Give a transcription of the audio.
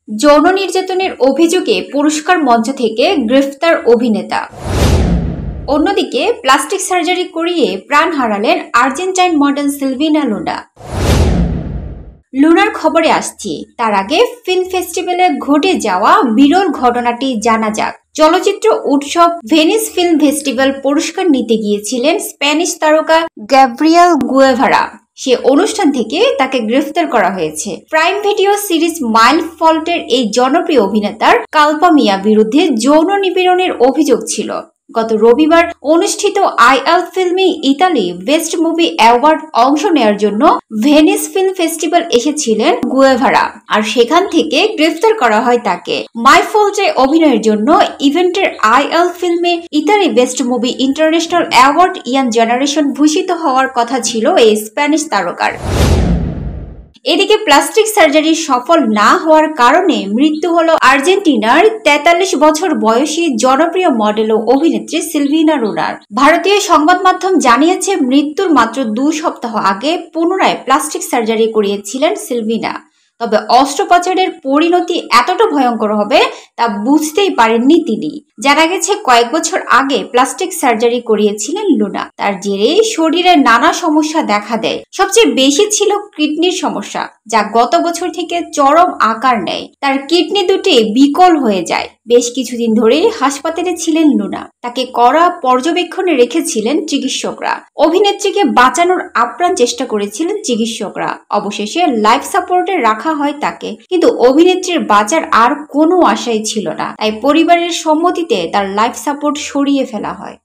যৌন নির্যাতনের অভিযোগে পুরস্কার মঞ্চ থেকে গ্রেফতার অভিনেতা। অন্যদিকে প্লাস্টিক সার্জারি করিয়ে প্রাণ হারালেন আর্জেন্টাইন মডেল সিলভিনা লুনা। লুনার খবরে আসছি, তার আগে ফিল্ম ফেস্টিভ্যালে ঘটে যাওয়া বিরল ঘটনাটি জানা যাক। চলচ্চিত্র উৎসব ভেনিস ফিল্ম ফেস্টিভ্যাল পুরস্কার নিতে গিয়েছিলেন স্প্যানিশ তারকা গ্যাব্রিয়েল গুয়েভারা। সে অনুষ্ঠান থেকে তাকে গ্রেফতার করা হয়েছে। প্রাইম ভিডিও সিরিজ মাইল ফল্টের এই জনপ্রিয় অভিনেতার কালপা মিয়া বিরুদ্ধে যৌন নিপীড়নের অভিযোগ ছিল। গত রবিবার অনুষ্ঠিত আইএল ফিল্মে ইতালি বেস্ট মুভি অ্যাওয়ার্ড অংশ নেওয়ার জন্য ভেনিস ফিল্ম ফেস্টিভ্যাল এসেছিলেন গুয়েভারা, আর সেখান থেকে গ্রেফতার করা হয় তাকে। মাই ফল্টে অভিনয়ের জন্য ইভেন্টের আইএল ফিল্মে Italy best movie international award young generation ভূষিত হওয়ার কথা ছিল এই স্প্যানিশ তারকার। এদিকে প্লাস্টিক সার্জারি সফল না হওয়ার কারণে মৃত্যু হলো আর্জেন্টিনার 43 বছর বয়সী জনপ্রিয় মডেল ও অভিনেত্রী সিলভিনা লুনার। ভারতীয় সংবাদ মাধ্যম জানিয়েছে, মৃত্যুর মাত্র 2 সপ্তাহ আগে পুনরায় প্লাস্টিক সার্জারি করিয়েছিলেন সিলভিনা। তবে অস্ত্রোপচারের পরিণতি এতটা ভয়ঙ্কর হবে তা বুঝতেই পারেননি তিনি। জানা গেছে, কয়েক বছর আগে প্লাস্টিক সার্জারি করিয়েছিলেন লুনা। তার জেরে শরীরে নানা সমস্যা দেখা দেয়। সবচেয়ে বেশি ছিল কিডনির সমস্যা, যা গত বছর থেকে চরম আকার নেয়। তার কিডনি দুটি বিকল হয়ে যায়। বেশ কিছুদিন ধরে হাসপাতালে ছিলেন লুনা। তাকে কড়া পর্যবেক্ষণে রেখেছিলেন চিকিৎসকরা। অভিনেত্রীকে বাঁচানোর আপ্রাণ চেষ্টা করেছিলেন চিকিৎসকরা। অবশেষে লাইফ সাপোর্টে রাখা হয় তাকে, কিন্তু অভিনেত্রীর বাঁচার আর কোনো আশাই ছিল না। তাই পরিবারের সম্মতিতে তার লাইফ সাপোর্ট সরিয়ে ফেলা হয়।